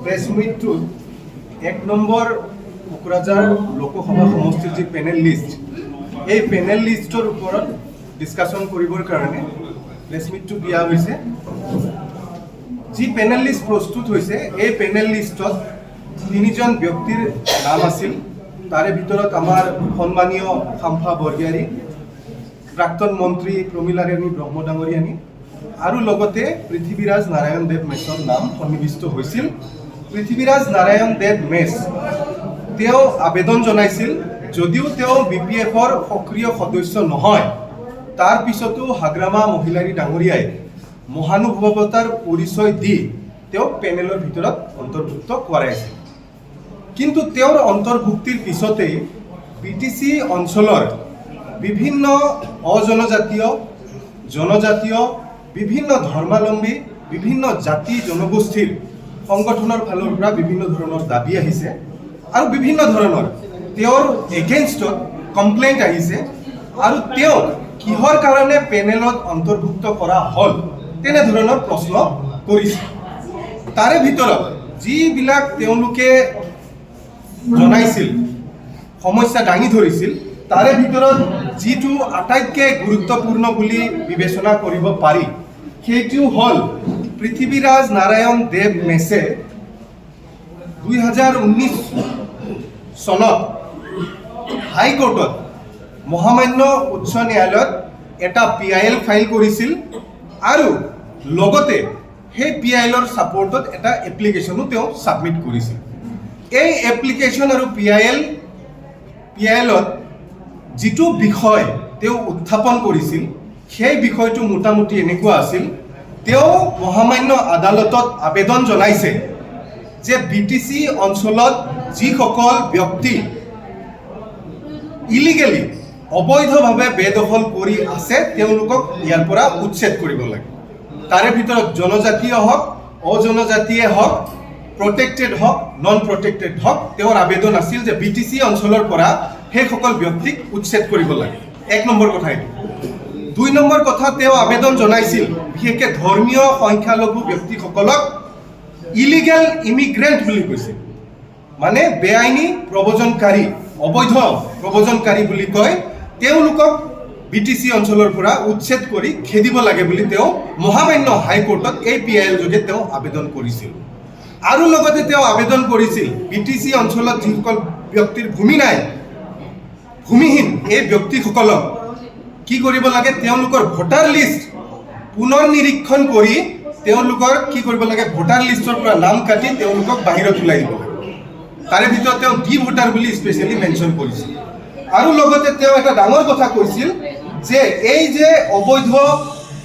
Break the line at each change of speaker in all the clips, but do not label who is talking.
Press মিটটোত 1 number Kokrajhar Lok Sabha সমষ্টিৰ যি panel list, এই পেনেল লিষ্টৰ ওপৰত ডিছকাশ্যন কৰিবৰ কাৰণে প্ৰেছ মিটটো দিয়া হৈছে। যি পেনেল লিষ্ট প্ৰস্তুত হৈছে, এই পেনেল লিষ্টত 3জন ব্যক্তিৰ নাম আছিল। তাৰে ভিতৰত আমাৰ সন্মানীয় খাম্ফা বৰগিয়াৰী, প্ৰাক্তন মন্ত্ৰী প্ৰমীলা ৰাণী ব্ৰহ্ম ডাঙৰীয়ানী আৰু লগতে পৃথিৱীৰাজ নাৰায়ণ দেৱ মেছৰ নাম সন্নিৱিষ্ট হৈছিল। পৃথিৱীৰাজ নাৰায়ণ দেৱ মেছ তেওঁ আবেদন জনাইছিল, যদিও তেওঁ BPFৰ সক্ৰিয় সদস্য নহয়, তাৰ পিছতো হাগ্ৰামা মহিলাৰী ডাঙৰীয়াই মহানুভৱতাৰ পৰিচয় দি তেওঁক পেনেলৰ ভিতৰত অন্তৰ্ভুক্ত কৰাইছিল। কিন্তু তেওঁৰ অন্তৰ্ভুক্তিৰ পিছতেই BTC অঞ্চলৰ বিভিন্ন অজনজাতীয়, জনজাতীয়, বিভিন্ন ধৰ্মাৱলম্বী, বিভিন্ন জাতি জনগোষ্ঠীৰ সংগঠনৰ ফালৰ পৰা বিভিন্ন ধৰণৰ দাবী আহিছে আৰু বিভিন্ন ধৰণৰ তেওঁৰ এগেইনষ্টত কমপ্লেইণ্ট আহিছে আৰু তেওঁক কিহৰ কাৰণে পেনেলত অন্তৰ্ভুক্ত কৰা হ'ল তেনেধৰণৰ প্ৰশ্ন কৰিছে। তাৰে ভিতৰত যিবিলাক তেওঁলোকে জনাইছিল, সমস্যা দাঙি ধৰিছিল, তাৰে ভিতৰত যিটো আটাইতকৈ গুৰুত্বপূৰ্ণ বুলি বিবেচনা কৰিব পাৰি সেইটো হ'ল পৃথিৱীৰাজ নাৰায়ণ দেৱ মেছে 2019 চনত হাইকোৰ্টত মহামান্য উচ্চ ন্যায়ালয়ত এটা PIL ফাইল কৰিছিল আৰু লগতে সেই PILৰ ছাপৰ্টত এটা এপ্লিকেশ্যনো তেওঁ ছাবমিট কৰিছিল। এই এপ্লিকেশ্যন আৰু PILত যিটো বিষয় তেওঁ উত্থাপন কৰিছিল, সেই বিষয়টো মোটামুটি এনেকুৱা আছিল, তেওঁ মহামান্য আদালতত আবেদন জনাইছে যে BTC অঞ্চলত যিসকল ব্যক্তি ইলিগেলি অবৈধভাৱে বেদখল কৰি আছে তেওঁলোকক ইয়াৰ পৰা উচ্ছেদ কৰিব লাগে। তাৰে ভিতৰত জনজাতীয় হওক, অজনজাতীয় হওক, প্ৰটেক্টেড হওক, নন প্ৰটেক্টেড হওক, তেওঁৰ আবেদন আছিল যে BTC অঞ্চলৰ পৰা সেইসকল ব্যক্তিক উচ্ছেদ কৰিব লাগে। 1 নম্বৰ কথা এইটো। 2 নম্বৰ কথা, তেওঁ আবেদন জনাইছিল বিশেষকৈ ধৰ্মীয় সংখ্যালঘু ব্যক্তিসকলক ইলিগেল ইমিগ্ৰেণ্ট বুলি কৈছিল, মানে বেআইনী প্ৰব্ৰজনকাৰী, অবৈধ প্ৰব্ৰজনকাৰী বুলি কয়, তেওঁলোকক BTC অঞ্চলৰ পৰা উচ্ছেদ কৰি খেদিব লাগে বুলি তেওঁ মহামান্য হাইকোৰ্টত এই PIL যোগে তেওঁ আবেদন কৰিছিল। আৰু লগতে তেওঁ আবেদন কৰিছিল BTC অঞ্চলত যিসকল ব্যক্তিৰ ভূমি নাই, ভূমিহীন এই ব্যক্তিসকলক কি কৰিব লাগে, তেওঁলোকৰ ভোটাৰ লিষ্ট পুনৰ নিৰীক্ষণ কৰি তেওঁলোকৰ কি কৰিব লাগে, ভোটাৰ লিষ্টৰ পৰা নাম কাটি তেওঁলোকক বাহিৰত ওলাই দিব লাগে। তাৰে ভিতৰত তেওঁ ডি ভোটাৰ বুলি স্পেচিয়েলি মেনশ্যন কৰিছিল। আৰু লগতে তেওঁ এটা ডাঙৰ কথা কৈছিল যে এই যে অবৈধ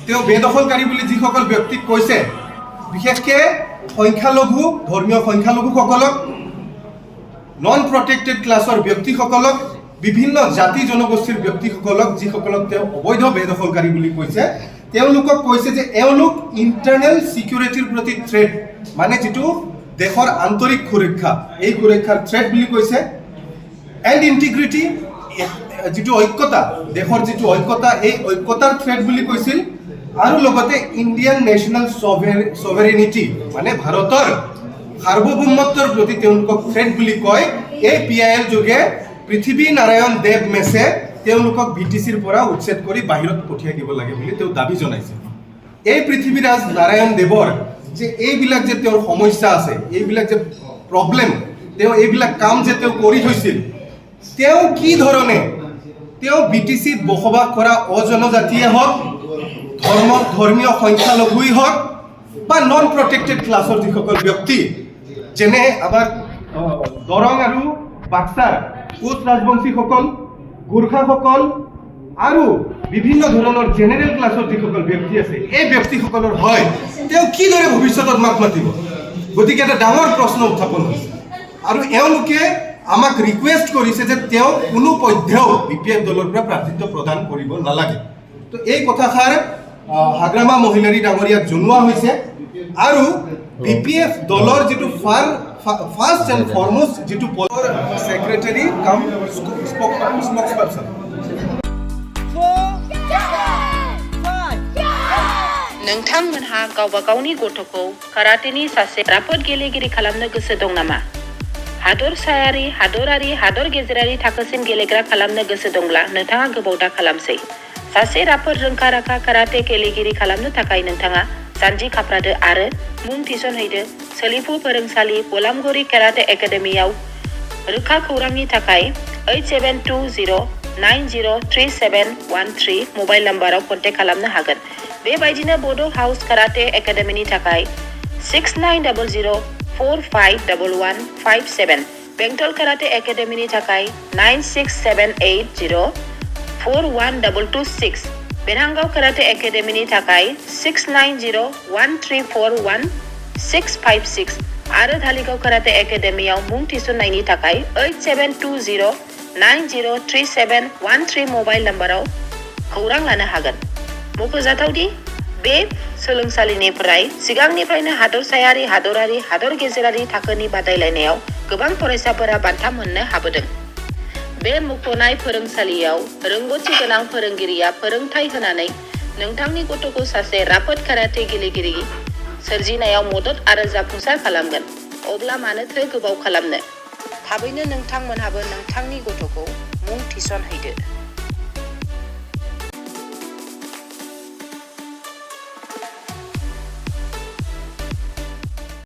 তেওঁ বেদখলকাৰী বুলি যিসকল ব্যক্তিক কৈছে, বিশেষকৈ সংখ্যালঘু, ধৰ্মীয় সংখ্যালঘুসকলক, নন প্ৰটেক্টেড ক্লাছৰ ব্যক্তিসকলক, বিভিন্ন জাতি জনগোষ্ঠীৰ ব্যক্তিসকলক, যিসকলক তেওঁ অবৈধ বেদখলকাৰী বুলি কৈছে, তেওঁলোকক কৈছে যে এওঁলোক ইণ্টাৰনেল ছিকিউৰিটিৰ প্ৰতি থ্ৰেট, মানে যিটো দেশৰ আন্তৰিক সুৰক্ষা, এই সুৰক্ষাৰ থ্ৰেট বুলি কৈছে, এণ্ড ইণ্টিগ্ৰিটি, যিটো ঐক্যতা, দেশৰ যিটো ঐক্যতা, এই ঐক্যতাৰ থ্ৰেট বুলি কৈছিল। আৰু লগতে ইণ্ডিয়ান নেশ্যনেল ছভেৰেনিটি, মানে ভাৰতৰ সাৰ্বভৌমত্বৰ প্ৰতি তেওঁলোকক থ্ৰেট বুলি কয়। এই PIL যোগে পৃথিৱী নাৰায়ণ দেৱ মেছে তেওঁলোকক BTCৰ পৰা উচ্ছেদ কৰি বাহিৰত পঠিয়াই দিব লাগে বুলি তেওঁ দাবী জনাইছিল। এই পৃথিৱীৰাজ নাৰায়ণ দেৱৰ যে এইবিলাক যে তেওঁৰ সমস্যা আছে, এইবিলাক যে প্ৰব্লেম, তেওঁ এইবিলাক কাম যে তেওঁ কৰি থৈছিল, তেওঁ কি ধৰণে তেওঁ BTCত বসবাস কৰা অজনজাতীয় হওক, ধৰ্মীয় সংখ্যালঘুই হওক বা নন প্ৰটেক্টেড ক্লাছৰ যিসকল ব্যক্তি, যেনে আমাৰ দৰং আৰু বাক্সাৰ কোচ ৰাজবংশীসকল, গোৰ্খাসকল আৰু বিভিন্ন ধৰণৰ জেনেৰেল ক্লাছৰ যিসকল ব্যক্তি আছে, এই ব্যক্তিসকলৰ হয় তেওঁ কিদৰে ভৱিষ্যতত মাত মাতিব? গতিকে এটা ডাঙৰ প্ৰশ্ন উত্থাপন হৈছে আৰু এওঁলোকে আমাক ৰিকুৱেষ্ট কৰিছে যে তেওঁ কোনো পধ্যেও BPF দলৰ পৰা প্ৰাৰ্থিত্ব প্ৰদান কৰিব নালাগে। তো এই কথাষাৰ হাগ্ৰামা মহিলাৰী ডাঙৰীয়াক জনোৱা হৈছে আৰু BPF দলৰ যিটো ফাৰ্ষ্ট এণ্ড ফৰমষ্ট যিটো পদৰ ছেক্ৰেটাৰী কাম স্প'ক্সপাৰ্চন
नोंथांमोनहा गावबा गावनि गथ'खौ काराटेनि सासे राफोद गेलेगिरि खालामनो गोसो दं नामा? हादरसायारि, हादरारि, हादर गेजेरारि थाखोसिम गेलेग्रा खालामनो गोसो दंब्ला नोंथाङा गोबाव दा खालामसै। सासे राफोद रोंखा-राखा काराटे गेलेगिरि खालामनो थाखाय नोंथाङा जानजि खाफ्रादो आरो मुं थिसनहैदो सोलिफु फोरोंसालि बलामगुरि काराटे एकाडेमियाव। रोखा खौरांनि थाखाय 8720903713 मबाइल नाम्बाराव कन्टेक्ट खालामनो हागोन। बेबायदिनो बड' हाउस काराटे एकाडेमिनि थाखाय 6900451157, बेंटल काराटे एकाडेमिनि थाखाय 9678041226, बेरहांगाव काराटे एकाडेमिनि थाखाय 6901341656 आरो धालिगाव काराटे एकाडेमियाव मुं थिसननायनि थाखाय 8720903713 मबाइल नाम्बाराव खौरां लानो हागोन। मख'जाथावदि बे सोलोंसालिनिफ्राय सिगांनिफ्रायनो हादरसायारि, हादरारि, हादर गेजेरारि थाखोनि बादायलायनायाव गोबां फरायसाफोरा बान्था मोननो हाबोदों। बे मुंख'नाय फोरोंसालियाव रोंग'थि गोनां फोरोंगिरिया फोरोंथाय होनानै नोंथांनि गथ'खौ सासे राफोद काराटे गेलेगिरि सोरजिनायाव मदद आरो जाफुंसार खालामगोन। अब्ला मानोथो गोबाव खालामनो? थाबैनो नोंथांमोनहाबो नोंथांनि गथ'खौ मुं थिसनहैदो।